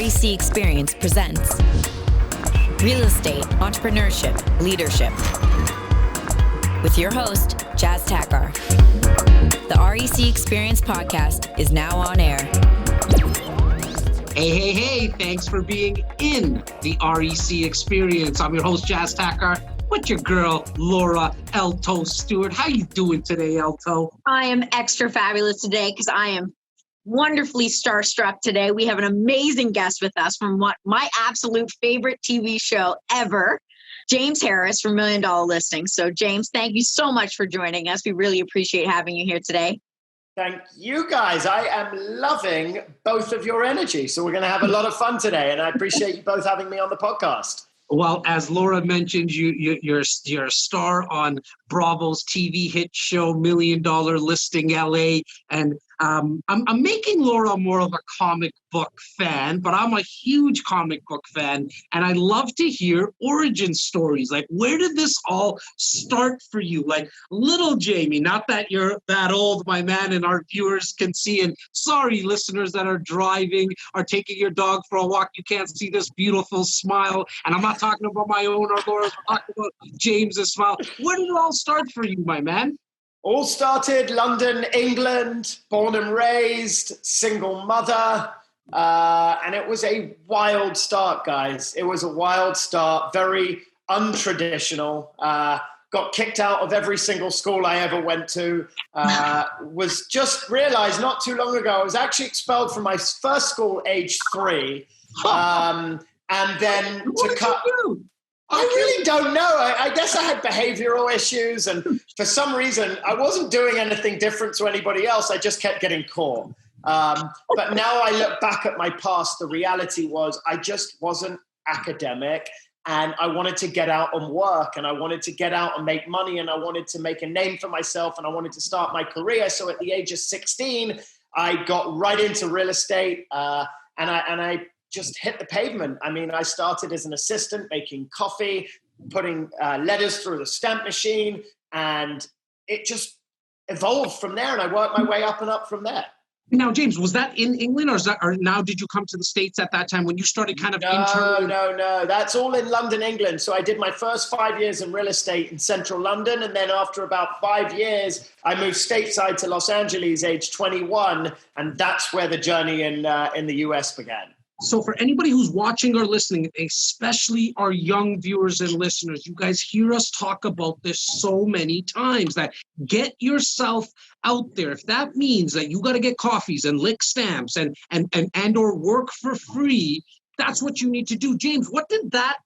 REC Experience presents Real Estate, Entrepreneurship, Leadership with your host, Jazz Takhar. The REC Experience podcast is now on air. Hey, thanks for being in the REC Experience. I'm your host, Jazz Takhar, with your girl, Laura Elto Stewart. How you doing today, Elto? I am extra fabulous today because I am wonderfully starstruck today. We have an amazing guest with us from my absolute favorite TV show ever, James Harris from $1 Million Listings. So James, thank you so much for joining us. We really appreciate having you here today. Thank you, guys. I am loving both of your energy. So we're going to have a lot of fun today. And I appreciate you both having me on the podcast. Well, as Laura mentioned, you're a star on Bravo's TV hit show, $1 Million Listing LA. And I'm making Laura more of a comic book fan, but I'm a huge comic book fan. And I love to hear origin stories. Like, where did this all start for you? Like, little Jamie, not that you're that old, my man, and our viewers can see. And sorry, listeners that are driving or taking your dog for a walk, you can't see this beautiful smile. And I'm not talking about my own or Laura's, I'm talking about James's smile. Where did it all start for you, my man? All started London, England, born and raised, single mother. And it was a wild start, guys. It was a wild start, very untraditional. Got kicked out of every single school I ever went to. Was just realized not too long ago, I was actually expelled from my first school age 3. And then to cut... I really don't know. I guess I had behavioral issues, and for some reason, I wasn't doing anything different to anybody else. I just kept getting caught. But now I look back at my past, the reality was I just wasn't academic, and I wanted to get out and work, and I wanted to get out and make money, and I wanted to make a name for myself, and I wanted to start my career. So at the age of 16, I got right into real estate, and I just hit the pavement. I mean, I started as an assistant making coffee, putting letters through the stamp machine, and it just evolved from there. And I worked my way up and up from there. Now, James, was that in England, or now did you come to the States at that time when you started kind of No. That's all in London, England. So I did my first 5 years in real estate in central London. And then after about 5 years, I moved stateside to Los Angeles, age 21. And that's where the journey in the US began. So for anybody who's watching or listening, especially our young viewers and listeners, you guys hear us talk about this so many times, that get yourself out there. If that means that you got to get coffees and lick stamps and or work for free, that's what you need to do. James, what did that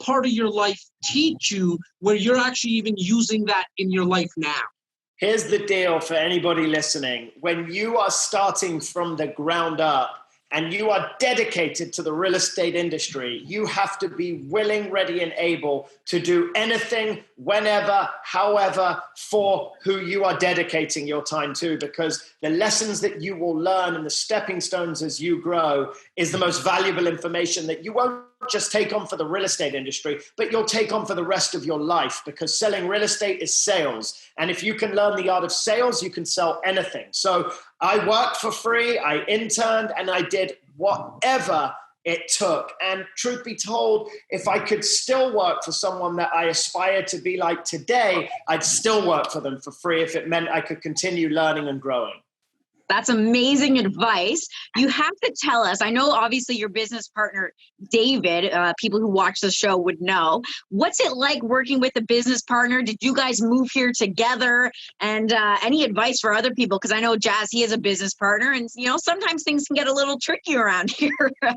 part of your life teach you where you're actually even using that in your life now? Here's the deal for anybody listening. When you are starting from the ground up, and you are dedicated to the real estate industry, you have to be willing, ready, and able to do anything, whenever, however, for who you are dedicating your time to, because the lessons that you will learn and the stepping stones as you grow is the most valuable information that you won't just take on for the real estate industry, but you'll take on for the rest of your life, because selling real estate is sales. And if you can learn the art of sales, you can sell anything. So I worked for free, I interned, and I did whatever it took. And truth be told, if I could still work for someone that I aspire to be like today, I'd still work for them for free if it meant I could continue learning and growing. That's amazing advice. You have to tell us, I know obviously your business partner, David, people who watch the show would know. What's it like working with a business partner? Did you guys move here together? And any advice for other people? Because I know Jazz, he is a business partner, and sometimes things can get a little tricky around here.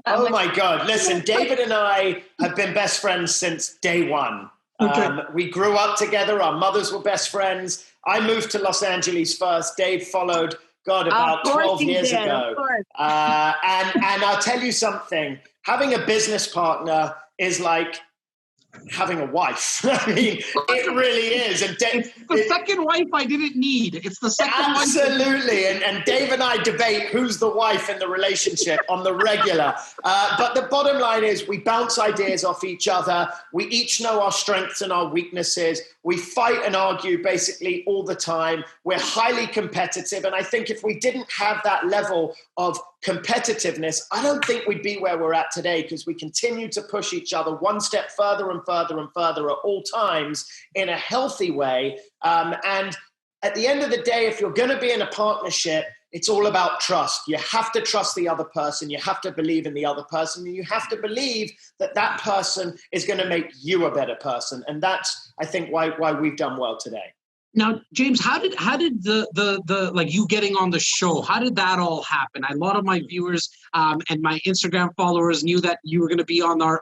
Oh my God. Listen, David and I have been best friends since day one. Okay. We grew up together. Our mothers were best friends. I moved to Los Angeles first. Dave followed. God, about 12 years ago. And I'll tell you something, having a business partner is like having a wife. I mean, it really is. And it's the second wife I didn't need. It's the second absolutely. And Dave and I debate who's the wife in the relationship on the regular. But the bottom line is we bounce ideas off each other. We each know our strengths and our weaknesses. We fight and argue basically all the time. We're highly competitive. And I think if we didn't have that level of competitiveness, I don't think we'd be where we're at today, because we continue to push each other one step further and further and further at all times in a healthy way. And at the end of the day, if you're going to be in a partnership, it's all about trust. You have to trust the other person. You have to believe in the other person. And you have to believe that that person is going to make you a better person. And that's, I think, why we've done well today. Now, James, how did the like you getting on the show, how did that all happen? A lot of my viewers and my Instagram followers knew that you were going to be on our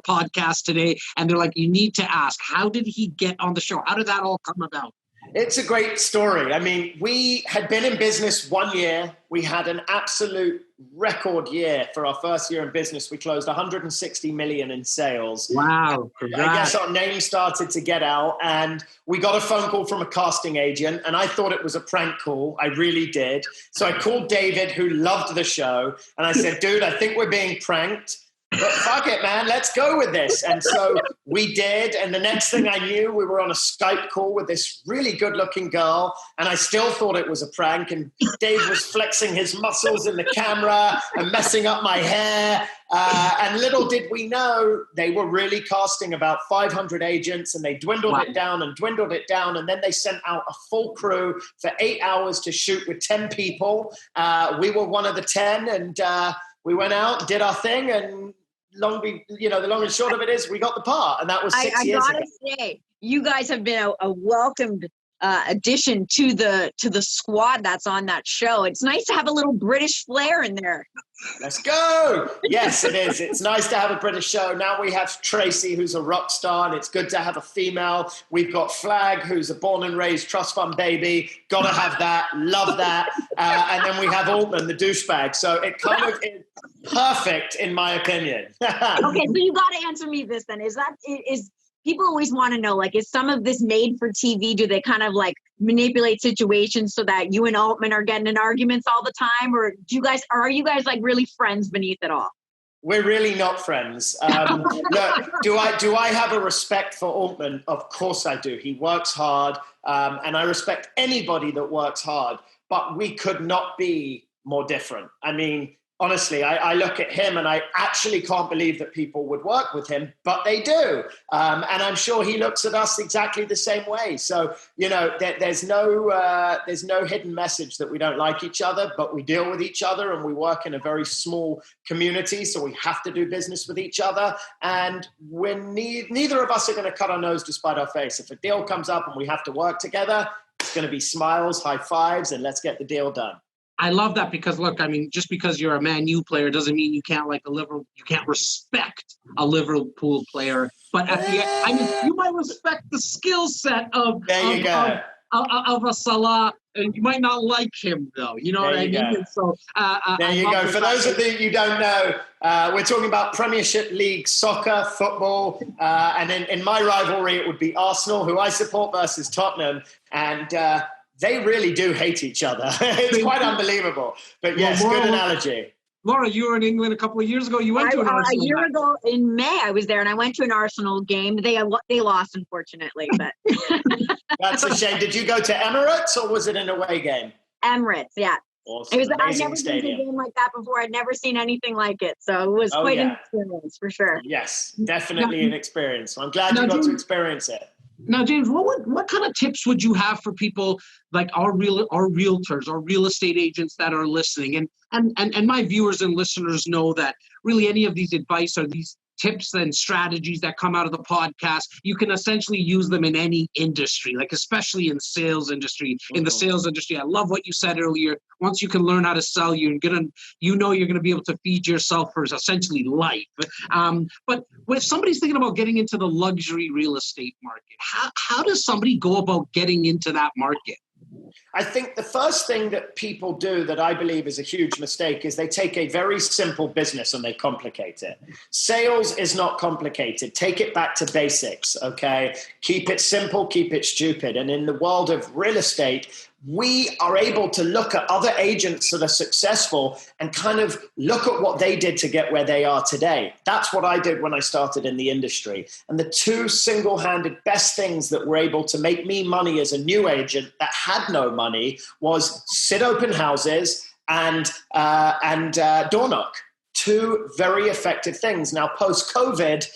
podcast today, and they're like, you need to ask, how did he get on the show? How did that all come about? It's a great story. I mean, we had been in business 1 year. We had an absolute record year for our first year in business. We closed 160 million in sales. Wow. Congrats. I guess our name started to get out, and we got a phone call from a casting agent, and I thought it was a prank call. I really did. So I called David, who loved the show, and I said, dude, I think we're being pranked. But fuck it, man, let's go with this. And so we did. And the next thing I knew, we were on a Skype call with this really good looking girl. And I still thought it was a prank. And Dave was flexing his muscles in the camera and messing up my hair. And little did we know, they were really casting about 500 agents, and they dwindled it down and dwindled it down. And then they sent out a full crew for 8 hours to shoot with 10 people. We were one of the 10, and we went out, did our thing, and the long and short of it is we got the part, and that was 6 years ago. I gotta say, you guys have been a welcomed addition to the squad that's on that show. It's nice to have a little British flair in there. Let's go. Yes, it is. It's nice to have a British show. Now we have Tracy, who's a rock star, and it's good to have a female. We've got Flag, who's a born and raised trust fund baby. Gotta have that. Love that. And then we have Altman, the douchebag. So it kind of is perfect, in my opinion. Okay, so you got to answer me this then. Is people always want to know, like, is some of this made for TV? Do they kind of like manipulate situations so that you and Altman are getting in arguments all the time? Or are you guys like really friends beneath it all? We're really not friends. Look, do I have a respect for Altman? Of course I do. He works hard, and I respect anybody that works hard, but we could not be more different. I mean, honestly, I look at him and I actually can't believe that people would work with him, but they do. And I'm sure he looks at us exactly the same way. So, there's no hidden message that we don't like each other, but we deal with each other, and we work in a very small community. So we have to do business with each other. And when neither of us are going to cut our nose to spite our face. If a deal comes up and we have to work together, it's going to be smiles, high fives, and let's get the deal done. I love that, because look, I mean, just because you're a Man U player doesn't mean you can't you can't respect a Liverpool player. But at the end, I mean, you might respect the skill set of a Salah, and you might not like him though. You know what I mean? And so there you go. For those of you who don't know, we're talking about Premiership League soccer, football, and in my rivalry, it would be Arsenal, who I support, versus Tottenham, and they really do hate each other. It's quite unbelievable. But yes, good analogy. Laura, you were in England a couple of years ago. You went to an Arsenal a year ago in May. I was there, and I went to an Arsenal game. They lost, unfortunately. But that's a shame. Did you go to Emirates, or was it an away game? Emirates, yeah. Awesome. I'd never been to a game like that before. I'd never seen anything like it. So it was quite an experience, for sure. Yes, definitely an experience. So I'm glad you got to experience it. Now, James, what kind of tips would you have for people like our realtors, our real estate agents that are listening? And my viewers and listeners know that really any of these advice or these tips and strategies that come out of the podcast, you can essentially use them in any industry, like especially in sales industry. In the sales industry, I love what you said earlier. Once you can learn how to sell, you're going to be able to feed yourself for essentially life. But if somebody's thinking about getting into the luxury real estate market, how does somebody go about getting into that market? I think the first thing that people do that I believe is a huge mistake is they take a very simple business and they complicate it. Sales is not complicated. Take it back to basics, okay? Keep it simple, keep it stupid. And in the world of real estate, we are able to look at other agents that are successful and kind of look at what they did to get where they are today. That's what I did when I started in the industry. And the two single-handed best things that were able to make me money as a new agent that had no money was sit open houses and door knock. Two very effective things. Now, post-COVID,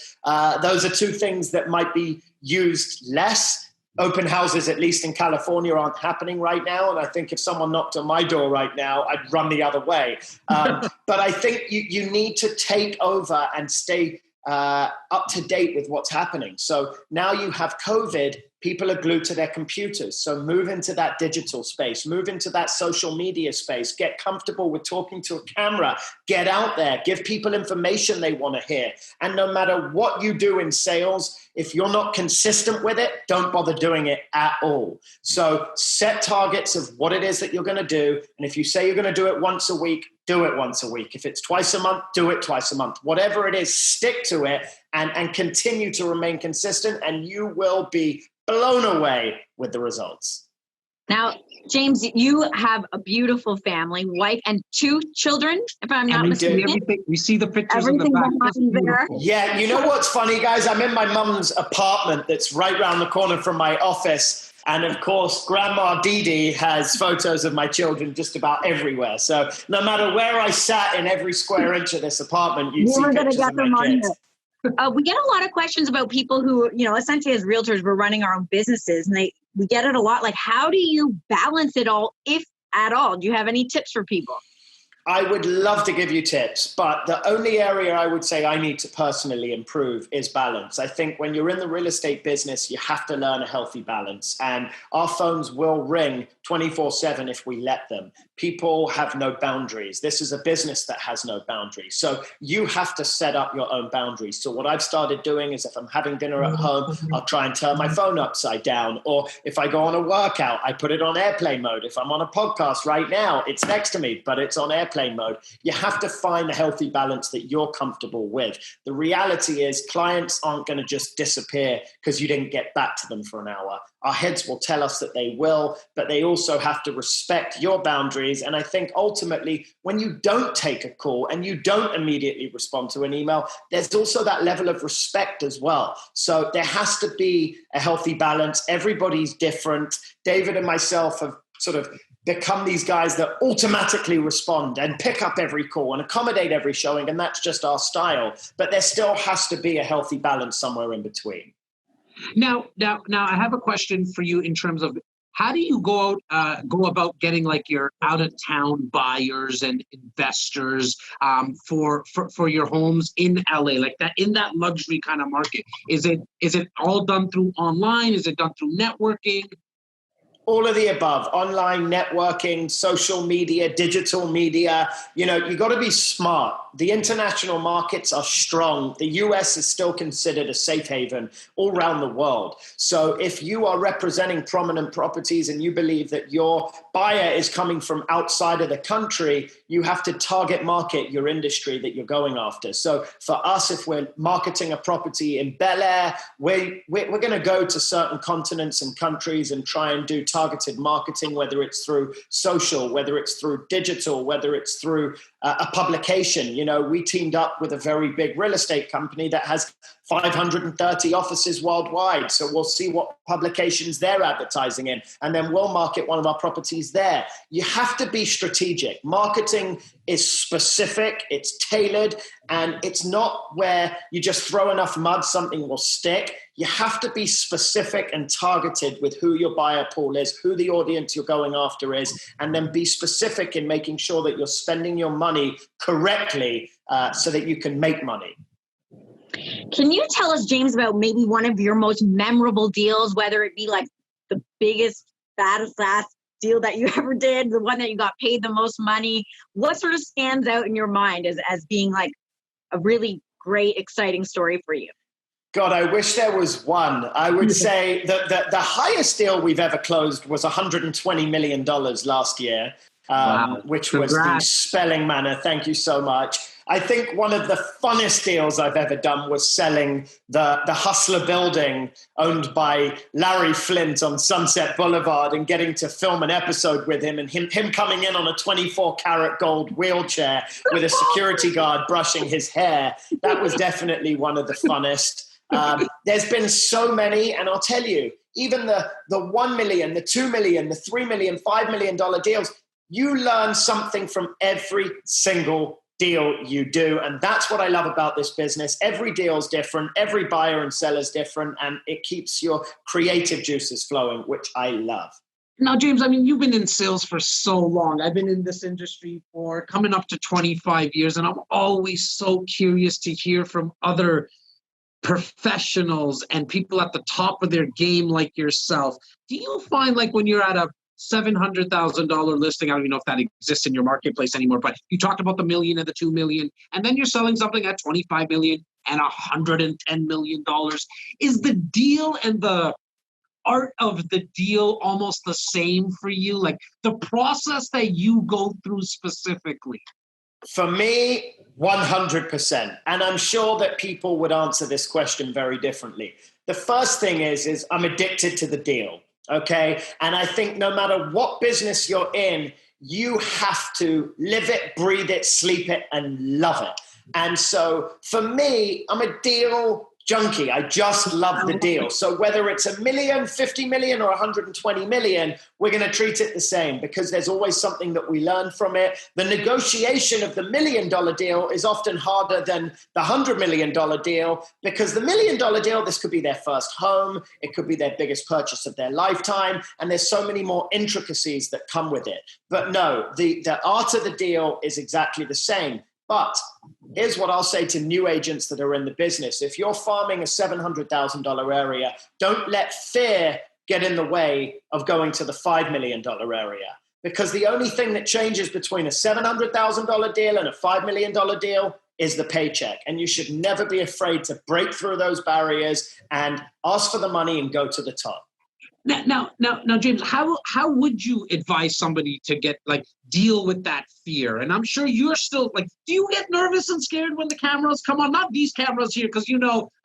those are two things that might be used less. Open houses, at least in California, aren't happening right now. And I think if someone knocked on my door right now, I'd run the other way. But I think you need to take over and stay up to date with what's happening. So now you have COVID, people are glued to their computers. So move into that digital space, move into that social media space, get comfortable with talking to a camera, get out there, give people information they want to hear. And no matter what you do in sales, if you're not consistent with it, don't bother doing it at all. So set targets of what it is that you're going to do. And if you say you're going to do it once a week, do it once a week. If it's twice a month, do it twice a month. Whatever it is, stick to it and continue to remain consistent, and you will be blown away with the results. Now, James, you have a beautiful family, wife, and 2 children, if I'm not mistaken. We see the pictures Everything in the back. there. Yeah, you know what's funny, guys? I'm in my mum's apartment that's right around the corner from my office. And of course, Grandma Dee Dee has photos of my children just about everywhere. So no matter where I sat in every square inch of this apartment, you'd see pictures of my kids. We get a lot of questions about people who, essentially as realtors, we're running our own businesses, and we get it a lot. Like, how do you balance it all, if at all? Do you have any tips for people? I would love to give you tips, but the only area I would say I need to personally improve is balance. I think when you're in the real estate business, you have to learn a healthy balance, and our phones will ring 24/7 if we let them. People have no boundaries. This is a business that has no boundaries. So you have to set up your own boundaries. So what I've started doing is if I'm having dinner at home, I'll try and turn my phone upside down. Or if I go on a workout, I put it on airplane mode. If I'm on a podcast right now, it's next to me, but it's on airplane mode. You have to find a healthy balance that you're comfortable with. The reality is clients aren't going to just disappear because you didn't get back to them for an hour. Our heads will tell us that they will, but they also have to respect your boundaries. And I think ultimately, when you don't take a call and you don't immediately respond to an email, there's also that level of respect as well. So there has to be a healthy balance. Everybody's different. David and myself have sort of become these guys that automatically respond and pick up every call and accommodate every showing. And that's just our style. But there still has to be a healthy balance somewhere in between. Now, I have a question for you in terms of how do you go about getting like your out of town buyers and investors for your homes in LA, like that, in that luxury kind of market? Is it all done through online? Is it done through networking? All of the above: online, networking, social media, digital media. You got to be smart. The international markets are strong. The US is still considered a safe haven all around the world. So if you are representing prominent properties and you believe that your buyer is coming from outside of the country, you have to target market your industry that you're going after. So for us, if we're marketing a property in Bel Air, we're going to go to certain continents and countries and try and do targeted marketing, whether it's through social, whether it's through digital, whether it's through a publication. We teamed up with a very big real estate company that has 530 offices worldwide. So we'll see what publications they're advertising in, and then we'll market one of our properties there. You have to be strategic. Marketing is specific, it's tailored, and it's not where you just throw enough mud, something will stick. You have to be specific and targeted with who your buyer pool is, who the audience you're going after is, and then be specific in making sure that you're spending your money correctly so that you can make money. Can you tell us, James, about maybe one of your most memorable deals, whether it be like the biggest, baddest ass deal that you ever did, the one that you got paid the most money? What sort of stands out in your mind as being like a really great, exciting story for you? God, I wish there was one. I would say that the highest deal we've ever closed was $120 million last year, Wow. which Congrats. was the Spelling Manor. Thank you so much. I think one of the funnest deals I've ever done was selling the Hustler building owned by Larry Flint on Sunset Boulevard and getting to film an episode with him and him coming in on a 24-karat gold wheelchair with a security guard brushing his hair. That was definitely one of the funnest. There's been so many, and I'll tell you, even the $1 million, the $2 million, the $3 million, $5 million deals, you learn something from every single deal you do. And that's what I love about this business. Every deal is different. Every buyer and seller is different. And it keeps your creative juices flowing, which I love. Now, James, I mean, you've been in sales for so long. I've been in this industry for coming up to 25 years. And I'm always so curious to hear from other professionals and people at the top of their game like yourself. Do you find like when you're at a $700,000 listing, I don't even know if that exists in your marketplace anymore, but you talked about the million and the 2 million, and then you're selling something at 25 million and $110 million. Is the deal and the art of the deal almost the same for you? Like the process that you go through specifically? For me, 100%. And I'm sure that people would answer this question very differently. The first thing is I'm addicted to the deal. Okay. And I think no matter what business you're in, you have to live it, breathe it, sleep it, and love it. And so for me, I'm a deal junkie. I just love the deal. So whether it's $1 million, 50 million, or 120 million, we're going to treat it the same because there's always something that we learn from it. The negotiation of the $1 million deal is often harder than the $100 million deal because the $1 million deal, this could be their first home. It could be their biggest purchase of their lifetime. And there's so many more intricacies that come with it. But no, the art of the deal is exactly the same. But here's what I'll say to new agents that are in the business. If you're farming a $700,000 area, don't let fear get in the way of going to the $5 million area. Because the only thing that changes between a $700,000 deal and a $5 million deal is the paycheck. And you should never be afraid to break through those barriers and ask for the money and go to the top. Now, James, how would you advise somebody to deal with that fear? And I'm sure you're still do you get nervous and scared when the cameras come on? Not these cameras here, because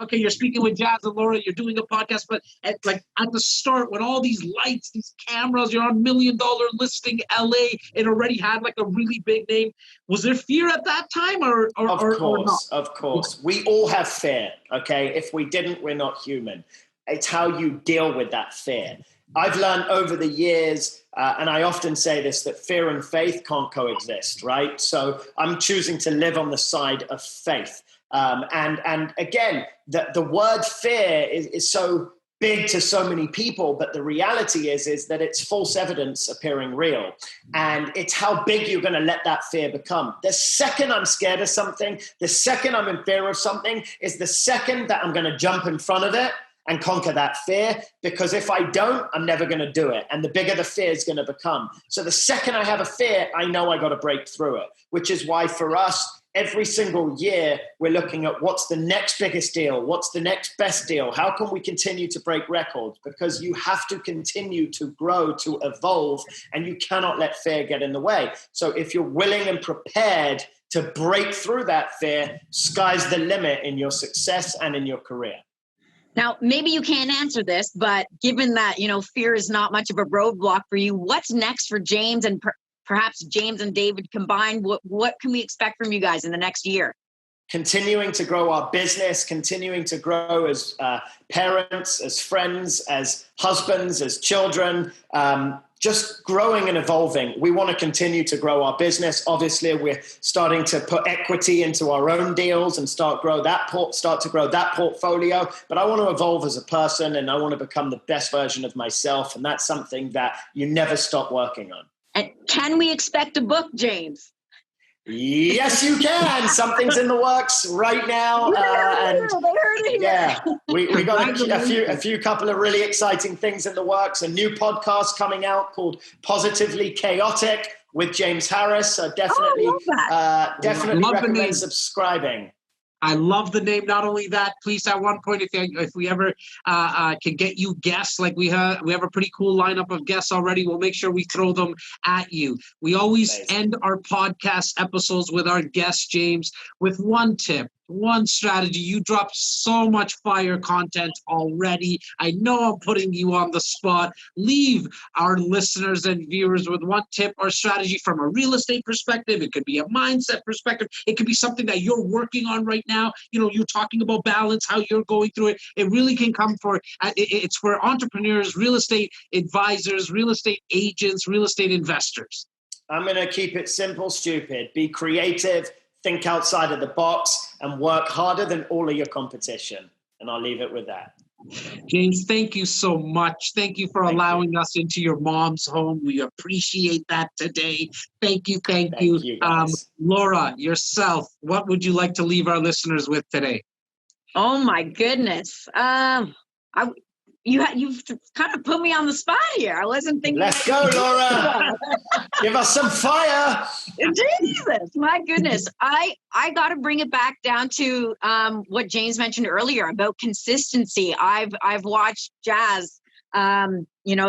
okay, you're speaking with Jazz and Laura, you're doing a podcast, but at the start when all these lights, these cameras, you're on $1 million listing LA, it already had a really big name. Was there fear at that time or not? Of course. We all have fear, okay? If we didn't, we're not human. It's how you deal with that fear. I've learned over the years, and I often say this, that fear and faith can't coexist, right? So I'm choosing to live on the side of faith. And again, the word fear is so big to so many people, but the reality is that it's false evidence appearing real. And it's how big you're going to let that fear become. The second I'm scared of something, the second I'm in fear of something, is the second that I'm going to jump in front of it and conquer that fear, because if I don't, I'm never going to do it. And the bigger the fear is going to become. So the second I have a fear, I know I got to break through it, which is why for us, every single year, we're looking at what's the next biggest deal? What's the next best deal? How can we continue to break records? Because you have to continue to grow, to evolve, and you cannot let fear get in the way. So if you're willing and prepared to break through that fear, sky's the limit in your success and in your career. Now, maybe you can't answer this, but given that, fear is not much of a roadblock for you, what's next for James and perhaps James and David combined? What can we expect from you guys in the next year? Continuing to grow our business, continuing to grow as parents, as friends, as husbands, as children, just growing and evolving. We want to continue to grow our business. Obviously, we're starting to put equity into our own deals and start to grow that portfolio. But I want to evolve as a person, and I want to become the best version of myself. And that's something that you never stop working on. And can we expect a book, James? Yes, you can. Something's in the works right now. They heard it. Yeah, we got a few couple of really exciting things in the works. A new podcast coming out called Positively Chaotic with James Harris. So definitely recommend subscribing. I love the name. Not only that, please at one point, if we ever can get you guests, like we have a pretty cool lineup of guests already. We'll make sure we throw them at you. We always end our podcast episodes with our guest, James, with one tip, one strategy. You dropped so much fire content already. I know I'm putting you on the spot. Leave our listeners and viewers with one tip or strategy from a real estate perspective. It could be a mindset perspective. It could be something that you're working on right now. You know, you're talking about balance, how you're going through it. It really can come it's for entrepreneurs, real estate advisors, real estate agents, real estate investors. I'm going to keep it simple, stupid. Be creative, think outside of the box, and work harder than all of your competition. And I'll leave it with that. James, thank you so much. Thank you for allowing us into your mom's home. We appreciate that today. Thank you. Thank you. Laura, yourself, what would you like to leave our listeners with today? Oh my goodness. You've kind of put me on the spot here. I wasn't thinking. Let's go, Laura. Give us some fire. Jesus, my goodness. I got to bring it back down to what James mentioned earlier about consistency. I've watched Jazz,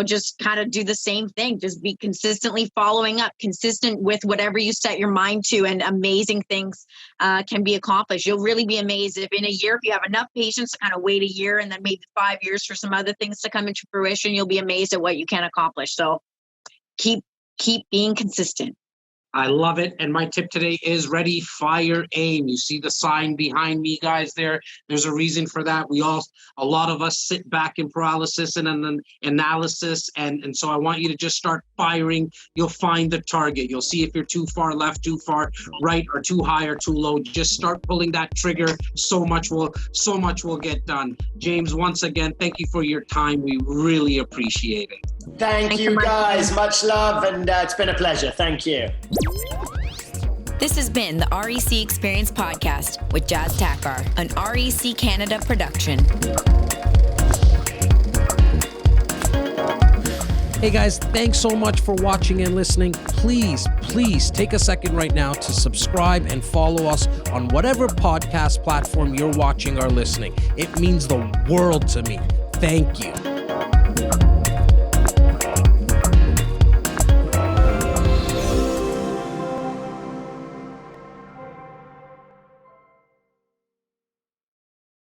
just kind of do the same thing. Just be consistently following up, consistent with whatever you set your mind to, and amazing things can be accomplished. You'll really be amazed if in a year, if you have enough patience to kind of wait a year and then maybe 5 years for some other things to come into fruition, you'll be amazed at what you can accomplish. So keep being consistent. I love it. And my tip today is ready, fire, aim. You see the sign behind me, guys, there. There's a reason for that. A lot of us sit back in paralysis and an analysis. And so I want you to just start firing. You'll find the target. You'll see if you're too far left, too far right, or too high or too low. Just start pulling that trigger. So much will get done. James, once again, thank you for your time. We really appreciate it. Thank you, guys. Much love. And it's been a pleasure. Thank you. This has been the REC Experience Podcast with Jazz Takhar, an REC Canada production. Hey guys, thanks so much for watching and listening. Please take a second right now to subscribe and follow us on whatever podcast platform you're watching or listening. It means the world to me. Thank you.